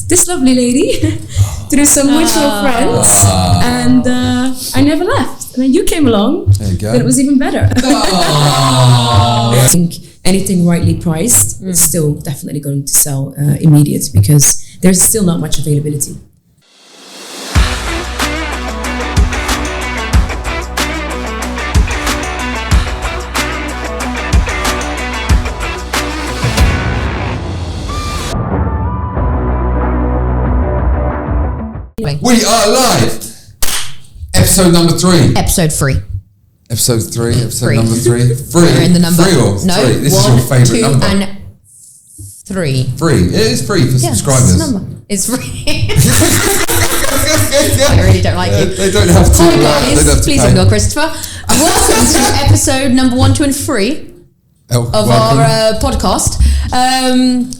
this lovely lady through some mutual friends, and I never left. And then you came along, there you go. Then it was even better. I think anything rightly priced is still definitely going to sell immediate, because there's still not much availability. We are live. Episode number 3. Episode 3. Episode 3. Episode Three. number 3. 3. We're in the number. 3 or no, 3? This 1, is your favourite 2, number. and 3. 3. It is free for subscribers. It's a number. It's free. I really don't like you. They don't have to. Hi guys, please pay. ignore Christopher. Welcome to episode number 1, 2, and 3 of our podcast.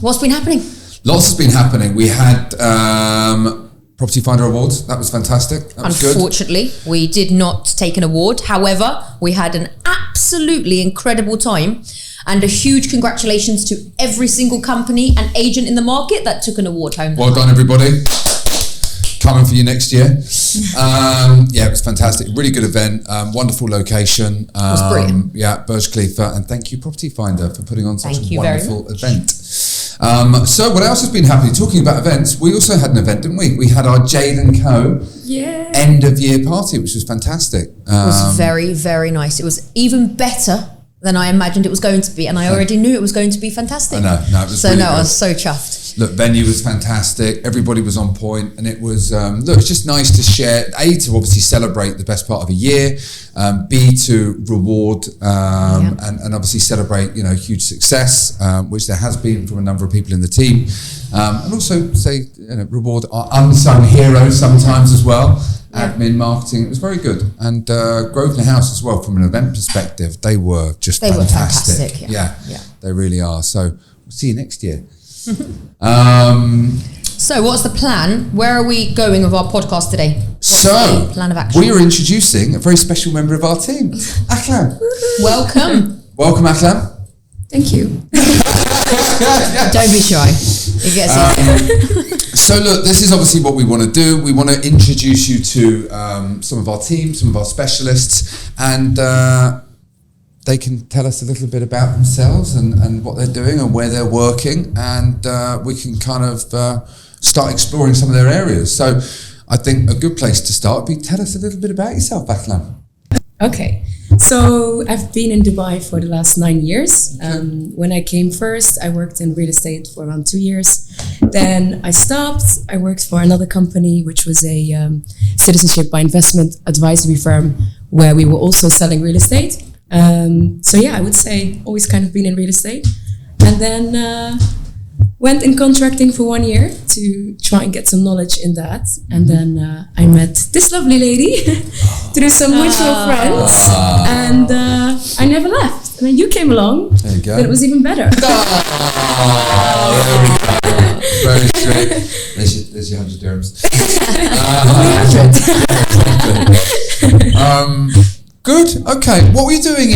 What's been happening? Lots has been happening. We had Property Finder Awards. That was fantastic. That was good. Unfortunately, we did not take an award. However, we had an absolutely incredible time, and a huge congratulations to every single company and agent in the market that took an award home. Well done, everybody. Coming for you next year. Yeah, it was fantastic. Really good event. Wonderful location. It was brilliant. Yeah, Burj Khalifa. And thank you, Property Finder, for putting on such a wonderful event. So what else has been happening? Talking about events, we also had an event, didn't we? We had our Jade & Co. end of year party, which was fantastic. It was very, very nice. It was even better than I imagined it was going to be, and I already knew it was going to be fantastic. I know, it was so really I good. was so chuffed. Look, venue was fantastic. Everybody was on point, and it was it's just nice to share. A, to obviously celebrate the best part of a year. B, to reward and obviously celebrate huge success, which there has been from a number of people in the team, and also say reward our unsung heroes sometimes as well. Admin, marketing, it was very good. And Grosvenor House as well, from an event perspective, they were just fantastic. Yeah, they really are. So we'll see you next year. So what's the plan? Where are we going with our podcast today? What's the plan of action? We are introducing a very special member of our team, Ahlam. Welcome. Welcome, Ahlam. Thank you. Don't be shy. It gets easier. So look, this is obviously what we want to do. We want to introduce you to some of our team, some of our specialists, and they can tell us a little bit about themselves and what they're doing and where they're working, and we can kind of start exploring some of their areas. So I think a good place to start would be, tell us a little bit about yourself, Ahlam. Okay, so I've been in Dubai for the last 9 years. When I came first, I worked in real estate for around 2 years. Then I stopped. I worked for another company, which was a citizenship by investment advisory firm, where we were also selling real estate. So yeah, I would say always kind of been in real estate. And then went in contracting for 1 year to try and get some knowledge in that. And then I met this lovely lady through some mutual friends, and I never left. And then you came along, there you go. Then it was even better. Very straight. There's your 100 dirhams. Good. Okay. What were you doing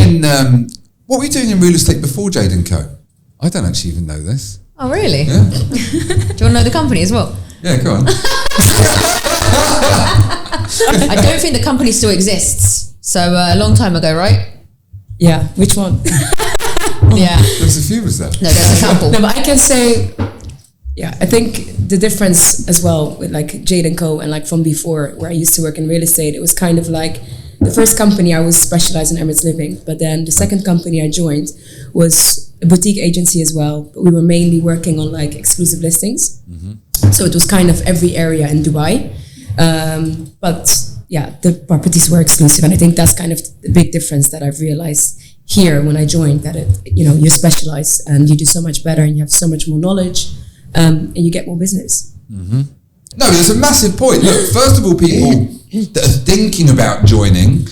in real estate before Jade & Co? I don't actually even know this. Oh, really? Yeah. Do you want to know the company as well? Yeah, go on. I don't think the company still exists. So a long time ago, right? Yeah, which one? Yeah. There's a few, was there? No, there's a couple. No, but I can say, yeah, I think the difference as well with like Jade & Co and like from before, where I used to work in real estate, it was kind of like the first company I was specialized in Emirates Living, but then the second company I joined was a boutique agency as well, but we were mainly working on like exclusive listings. So it was kind of every area in Dubai. But yeah, the properties were exclusive, and I think that's kind of the big difference that I've realized here when I joined, that you specialize and you do so much better and you have so much more knowledge, and you get more business. No, there's a massive point. Look, first of all, people that are thinking about joining,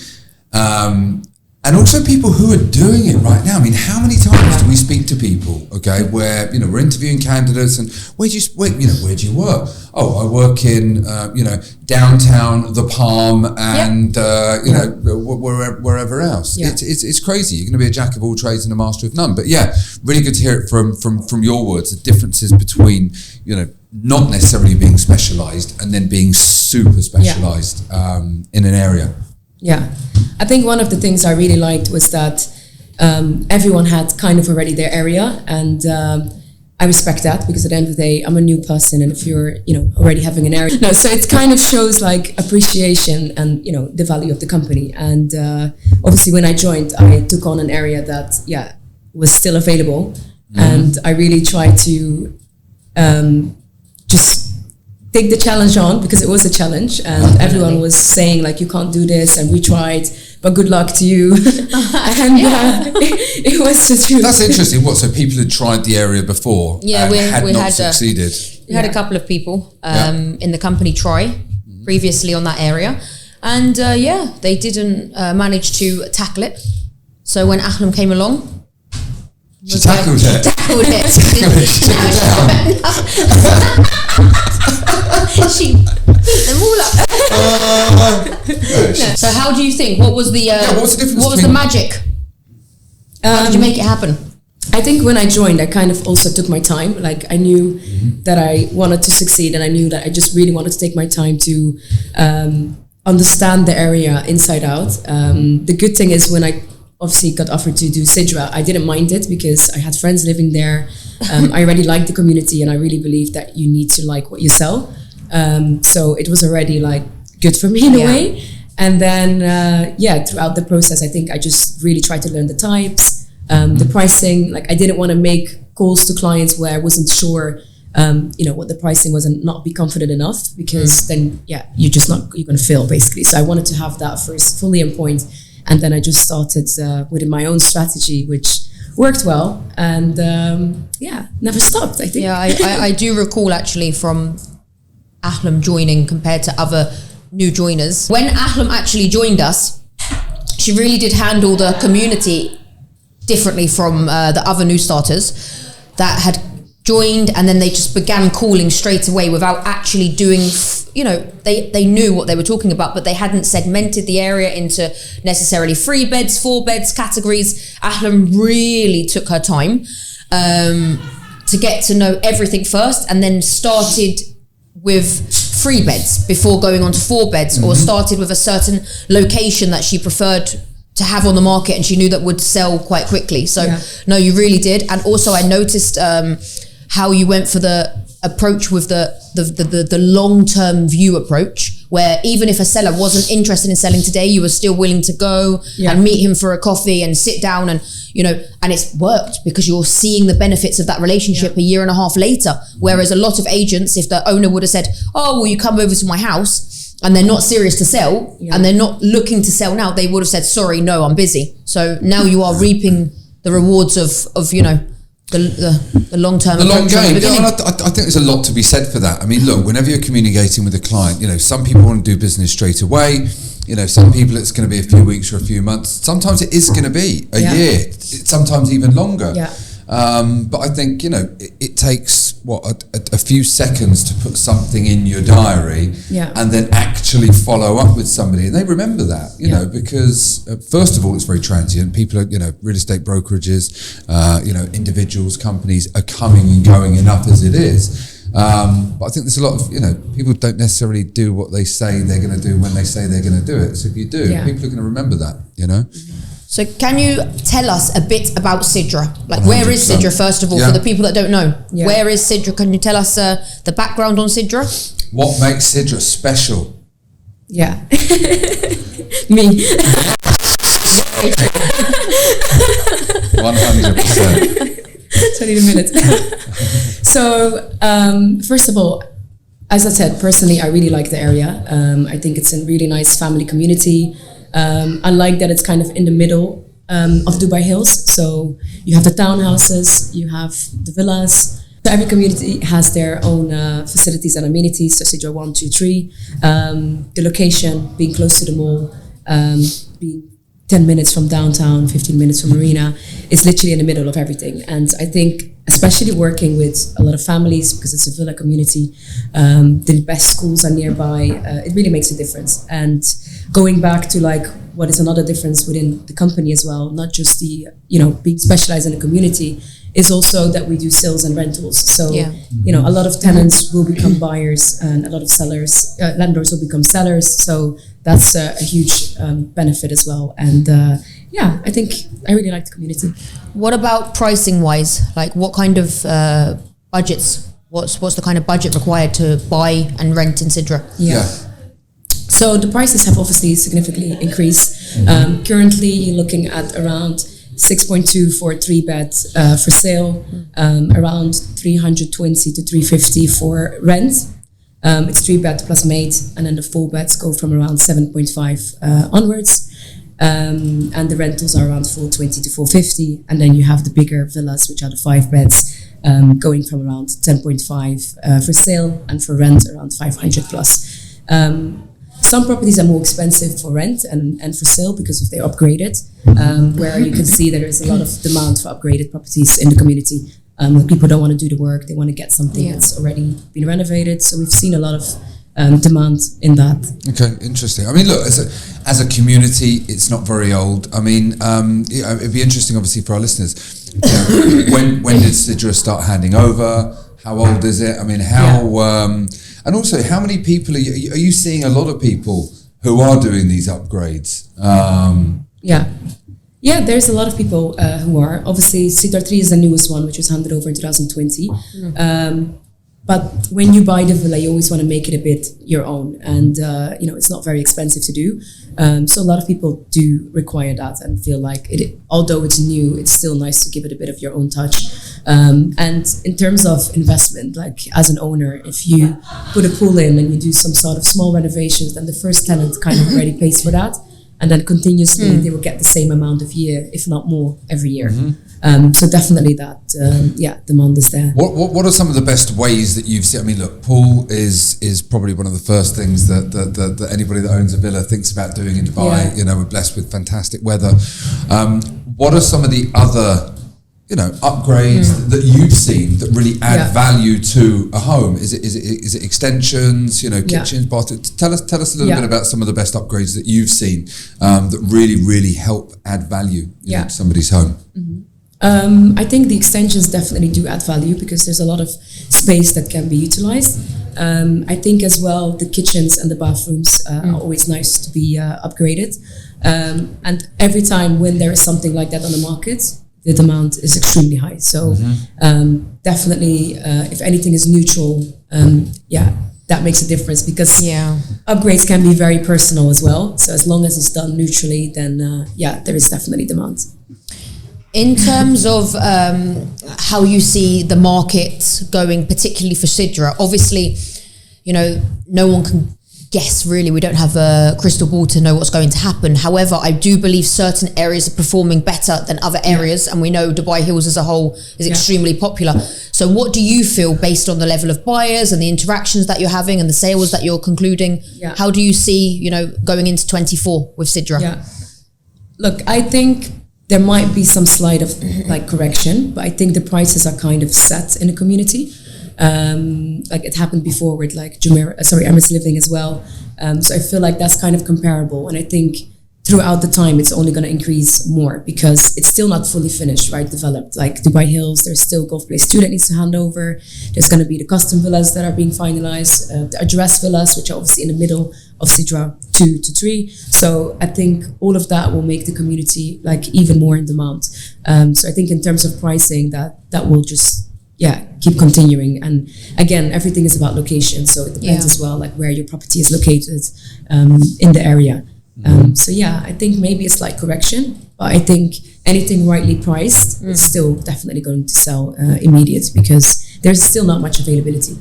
and also people who are doing it right now. I mean, how many times do we speak to people, okay, where, we're interviewing candidaes and where do you work? Oh, I work in, downtown, the Palm, and, wherever else. Yeah. It's crazy. You're going to be a jack of all trades and a master of none. But yeah, really good to hear it from your words, the differences between, not necessarily being specialised and then being super specialised in an area. Yeah, I think one of the things I really liked was that everyone had kind of already their area, and I respect that, because at the end of the day, I'm a new person, and if you're, already having an area, so it kind of shows like appreciation and, the value of the company. And obviously when I joined, I took on an area that, was still available. And I really tried to just take the challenge on, because it was a challenge, and everyone was saying like, you can't do this, and we tried, but good luck to you. And it was the truth. That's interesting. So people had tried the area before and we had succeeded? We had a couple of people in the company try previously on that area, and they didn't manage to tackle it. So when Ahlam came along, she tackled it. Tackled it. She beat them all up. So how do you think? What was the what was the magic? How did you make it happen? I think when I joined, I kind of also took my time. Like I knew that I wanted to succeed, and I knew that I just really wanted to take my time to understand the area inside out. The good thing is when I obviously got offered to do Sidra, I didn't mind it, because I had friends living there. I already liked the community, and I really believe that you need to like what you sell. So it was already like good for me in a way. And then, throughout the process, I think I just really tried to learn the types, the pricing. Like I didn't want to make calls to clients where I wasn't sure, what the pricing was, and not be confident enough, because then, you're going to fail basically. So I wanted to have that first fully on point. And then I just started within my own strategy, which worked well, and never stopped, I think. Yeah, I do recall actually from Ahlam joining compared to other new joiners. When Ahlam actually joined us, she really did handle the community differently from the other new starters that had joined, and then they just began calling straight away without actually doing, they knew what they were talking about, but they hadn't segmented the area into necessarily 3 beds, 4 beds categories. Ahlam really took her time to get to know everything first, and then started with 3 beds before going on to 4 beds, or started with a certain location that she preferred to have on the market, and she knew that would sell quite quickly. So no, you really did. And also I noticed how you went for the approach with the long-term view approach, where even if a seller wasn't interested in selling today, you were still willing to go and meet him for a coffee and sit down, and and it's worked because you're seeing the benefits of that relationship a year and a half later. Whereas a lot of agents, if the owner would have said, oh, will you come over to my house, and they're not serious to sell and they're not looking to sell now, they would have said, sorry, no, I'm busy. So now you are reaping the rewards of the long term. The long game. I think there's a lot to be said for that. I mean, look, whenever you're communicating with a client, some people want to do business straight away. Some people it's going to be a few weeks or a few months. Sometimes it is going to be a year. Sometimes even longer. But I think it takes a few seconds to put something in your diary, and then actually follow up with somebody, and they remember that, because first of all, it's very transient. People are, real estate brokerages, individuals, companies are coming and going enough as it is. But I think there's a lot of, people don't necessarily do what they say they're going to do when they say they're going to do it. So if you do, people are going to remember that, So can you tell us a bit about Sidra? Like, where is Sidra, first of all, for the people that don't know? Where is Sidra? Can you tell us the background on Sidra? What makes Sidra special? Me. 100%. 20 minutes. So, first of all, as I said, personally, I really like the area. I think it's a really nice family community. I like that it's kind of in the middle of Dubai Hills. So you have the townhouses, you have the villas. So every community has their own facilities and amenities. So Sidra 1, 2, 3. The location, being close to the mall, being 10 minutes from downtown, 15 minutes from Marina. It's literally in the middle of everything. And I think, especially working with a lot of families, because it's a villa community, the best schools are nearby. It really makes a difference. And going back to like what is another difference within the company as well, not just the, being specialized in the community, is also that we do sales and rentals. So, Yeah. a lot of tenants will become buyers and a lot of sellers, landlords will become sellers. So that's a huge benefit as well. And I think I really like the community. What about pricing wise? Like what kind of budgets? What's the kind of budget required to buy and rent in Sidra? Yeah. So the prices have obviously significantly increased. Currently, you're looking at around 6.2 for a 3-bed for sale, around 320 to 350 for rent. It's 3-bed plus maid, and then the 4 beds go from around 7.5 onwards. And the rentals are around 420 to 450, and then you have the bigger villas, which are the 5 beds, going from around 10.5 for sale, and for rent around 500 plus. Some properties are more expensive for rent and for sale because if they're upgraded, where you can see that there's a lot of demand for upgraded properties in the community. People don't want to do the work; they want to get something that's already been renovated. So we've seen a lot of demand in that. Okay, interesting. I mean, look, as a community, it's not very old. I mean, it'd be interesting, obviously, for our listeners. When did Sidra start handing over? How old is it? I mean, and also, how many people are you seeing? A lot of people who are doing these upgrades. Yeah, there's a lot of people who are. Obviously, Sidra 3 is the newest one, which was handed over in 2020. But when you buy the villa, you always want to make it a bit your own. And, it's not very expensive to do. So a lot of people do require that and feel like, although it's new, it's still nice to give it a bit of your own touch. And in terms of investment, like as an owner, if you put a pool in and you do some sort of small renovations, then the first tenant kind of already pays for that. And then continuously they will get the same amount of year, if not more, every year. So definitely that, demand is there. What are some of the best ways that you've seen? I mean, look, pool is probably one of the first things that anybody that owns a villa thinks about doing in Dubai. Yeah. We're blessed with fantastic weather. What are some of the other upgrades that you've seen that really add value to a home? Is it extensions, kitchens, bathrooms? Tell us a little bit about some of the best upgrades that you've seen that really help add value to somebody's home. I think the extensions definitely do add value because there's a lot of space that can be utilized. I think as well the kitchens and the bathrooms are always nice to be upgraded. And every time when there is something like that on the market, the demand is extremely high. So definitely, if anything is neutral, that makes a difference because upgrades can be very personal as well. So as long as it's done neutrally, then there is definitely demand. In terms of how you see the market going, particularly for Sidra, obviously, no one can guess really. We don't have a crystal ball to know what's going to happen. However, I do believe certain areas are performing better than other areas, and we know Dubai Hills as a whole is extremely popular. So what do you feel based on the level of buyers and the interactions that you're having and the sales that you're concluding? How do you see, going into 24 with Sidra? Look, I think there might be some slight of correction, but I think the prices are kind of set in the community. Like it happened before with Emirates Living as well. So I feel like that's kind of comparable. And I think throughout the time, it's only going to increase more because it's still not fully finished, right? Developed. Like Dubai Hills, there's still Golf Place 2 that needs to hand over. There's going to be the custom villas that are being finalized, the address villas, which are obviously in the middle of Sidra 2 to 3. So I think all of that will make the community even more in demand. So I think in terms of pricing, that will just keep continuing. And again, everything is about location. So it depends as well, where your property is located in the area. I think maybe a slight correction, but I think anything rightly priced is still definitely going to sell immediate because there's still not much availability.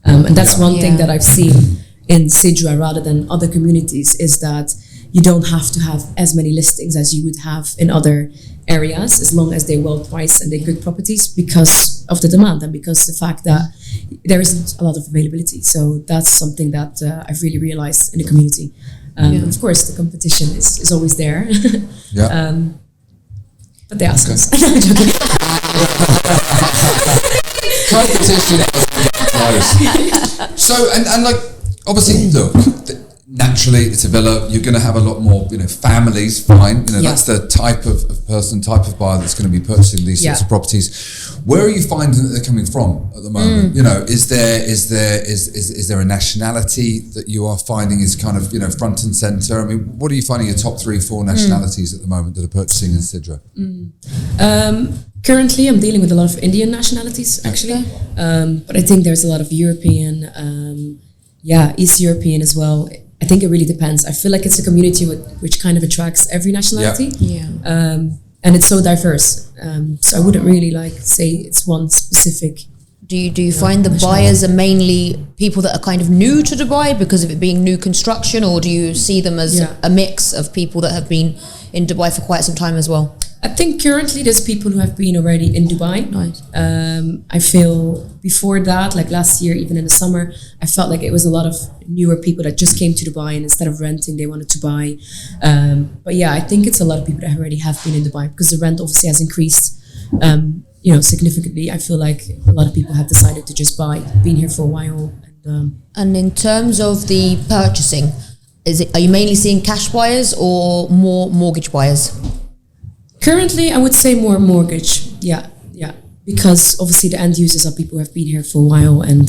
And that's one thing that I've seen in Sidra rather than other communities is that you don't have to have as many listings as you would have in other areas as long as they're well priced and they're good properties because of the demand and because the fact that there isn't a lot of availability. So that's something that I've really realized in the community. Of course, the competition is always there. But they ask us. No, I'm joking. Competition. So, and obviously, look, naturally, it's a villa. You're going to have a lot more, families. Fine, that's the type of person, type of buyer that's going to be purchasing these sorts of properties. Where are you finding that they're coming from at the moment? Is there a nationality that you are finding is kind of front and center? I mean, what are you finding your top 3-4 nationalities at the moment that are purchasing in Sidra? Currently, I'm dealing with a lot of Indian nationalities, actually, but I think there's a lot of European, East European as well. I think it really depends. I feel like it's a community which kind of attracts every nationality. And it's so diverse. So I wouldn't really say it's one specific. Do you find the buyers are mainly people that are kind of new to Dubai because of it being new construction, or do you see them as a mix of people that have been in Dubai for quite some time as well? I think currently there's people who have been already in Dubai. Nice. I feel before that, like last year, even in the summer, I felt like it was a lot of newer people that just came to Dubai, and instead of renting, they wanted to buy. But I think it's a lot of people that already have been in Dubai because the rent obviously has increased, significantly. I feel like a lot of people have decided to just buy, been here for a while. And in terms of the purchasing, are you mainly seeing cash buyers or more mortgage buyers? Currently, I would say more mortgage, because obviously the end users are people who have been here for a while, and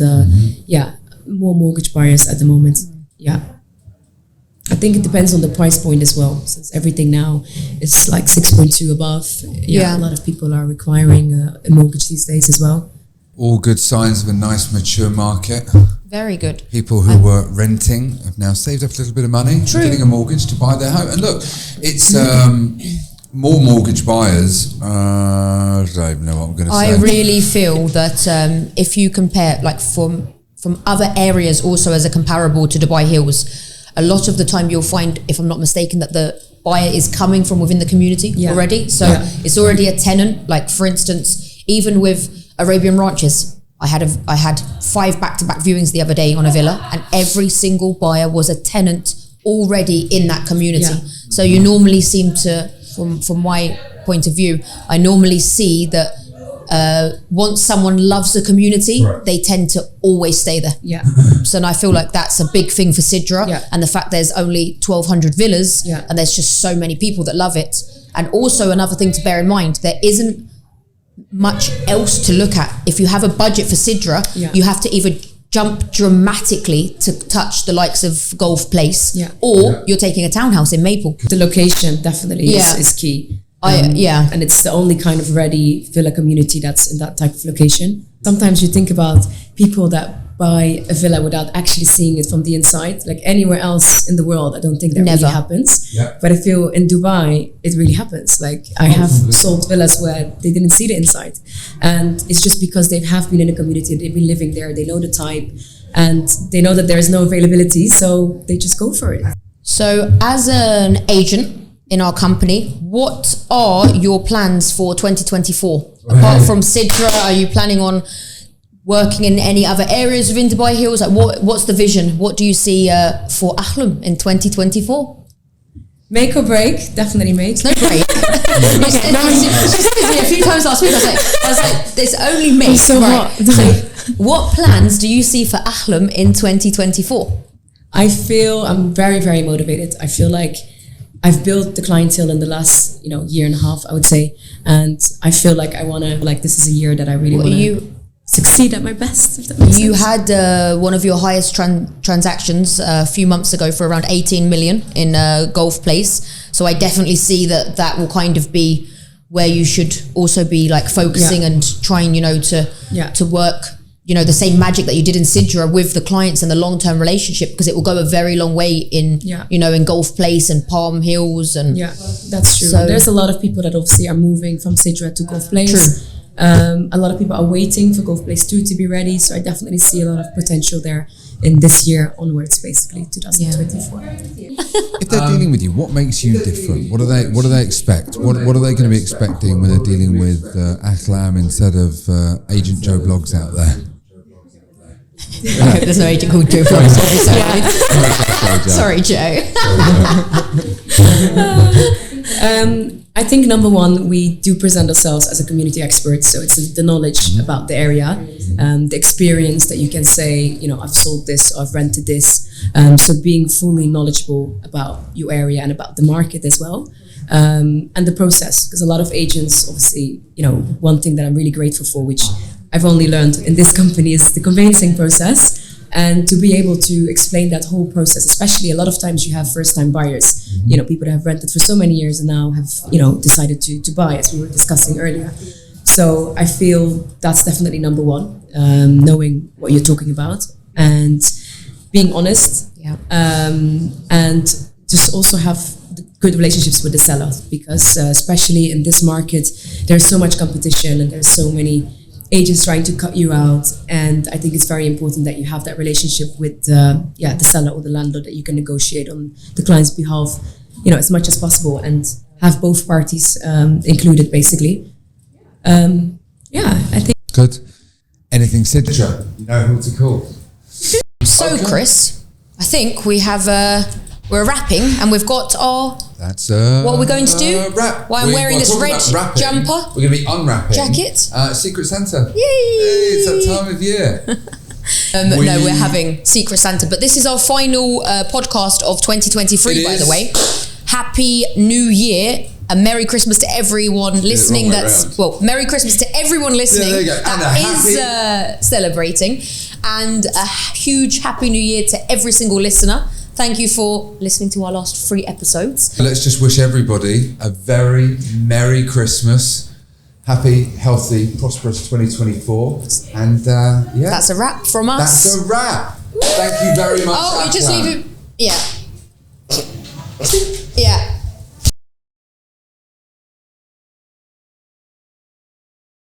more mortgage buyers at the moment. I think it depends on the price point as well, since everything now is like 6.2 above. A lot of people are requiring a mortgage these days as well. All good signs of a nice mature market. Very good. People who were renting have now saved up a little bit of money, getting a mortgage to buy their home. And look, it's more mortgage buyers. I don't even know what I'm going to say. I really feel that if you compare, like from other areas, also as a comparable to Dubai Hills, a lot of the time you'll find, if I'm not mistaken, that the buyer is coming from within the community already. So it's already a tenant. Like for instance, even with Arabian Ranches, I had 5 back-to-back viewings the other day on a villa, and every single buyer was a tenant already in that community. So you normally seem to, from my point of view, I normally see that once someone loves the community, they tend to always stay there. So and I feel like that's a big thing for Sidra, and the fact there's only 1,200 villas, and there's just so many people that love it. And also another thing to bear in mind, there isn't much else to look at. If you have a budget for Sidra, you have to either jump dramatically to touch the likes of Golf Place, or you're taking a townhouse in Maple. The location definitely is key. And it's the only kind of ready villa community that's in that type of location. Sometimes you think about people that buy a villa without actually seeing it from the inside. Like anywhere else in the world, I don't think that really happens. But I feel in Dubai, it really happens. Like I have sold villas where they didn't see the inside. And it's just because they have been in a community, they've been living there, they know the type, and they know that there is no availability, so they just go for it. So as an agent in our company, what are your plans for 2024? Apart from Sidra, are you planning on working in any other areas within Dubai Hills? Like what's the vision? What do you see for Ahlam in 2024? Make or break, definitely make. It's no break. She said to me a few times last week, I was like, there's only make. So what plans do you see for Ahlam in 2024? I feel I'm very, very motivated. I feel like I've built the clientele in the last, year and a half, I would say. And I feel like I want to, this is a year that I really want to succeed at my best, if that makes sense. You had one of your highest transactions a few months ago for around 18 million in Golf Place. So I definitely see that will kind of be where you should also be focusing and trying, to work, the same magic that you did in Sidra with the clients and the long-term relationship, because it will go a very long way in, in Golf Place and Palm Hills. And that's true. So there's a lot of people that obviously are moving from Sidra to Golf Place. True. A lot of people are waiting for Golf Place 2 to be ready. So I definitely see a lot of potential there in this year onwards, basically 2024. If they're dealing with you, what makes you different? What do they expect? What are they going to be expecting when they're dealing with Ahlam instead of Agent Joe Blogs out there? There's no agent called Joe Blogs, obviously. Sorry, Joe. I think number one, we do present ourselves as a community expert. So it's the knowledge about the area, the experience that you can say, you know, I've sold this, or I've rented this. So being fully knowledgeable about your area and about the market as well. And the process, because a lot of agents, obviously, you know, one thing that I'm really grateful for, which I've only learned in this company, is the conveyancing process. And to be able to explain that whole process, especially a lot of times you have first-time buyers, you know, people that have rented for so many years and now have, you know, decided to buy, as we were discussing earlier. So I feel that's definitely number one, knowing what you're talking about and being honest, and just also have good relationships with the seller, because especially in this market, there's so much competition and there's so many agents trying to cut you out, and I think it's very important that you have that relationship with the seller or the landlord, that you can negotiate on the client's behalf, you know, as much as possible, and have both parties included, basically. I think. Good. Anything, Sidra? You know who to call. So, okay. Chris, I think we have we're wrapping, and we've got our. That's what are we going to do? Wrap. Why I'm wearing this red jumper. We're going to be unwrapping. Jacket. Secret Santa. Yay! Hey, it's that time of year. No, we're having Secret Santa, but this is our final podcast of 2023, by the way. Happy New Year. A Merry Christmas to everyone listening. Merry Christmas to everyone listening that is celebrating, and a huge Happy New Year to every single listener. Thank you for listening to our last 3 episodes. Let's just wish everybody a very Merry Christmas, happy, healthy, prosperous 2024, and that's a wrap from us. That's a wrap. Thank you very much. Oh, you just leave it. Yeah.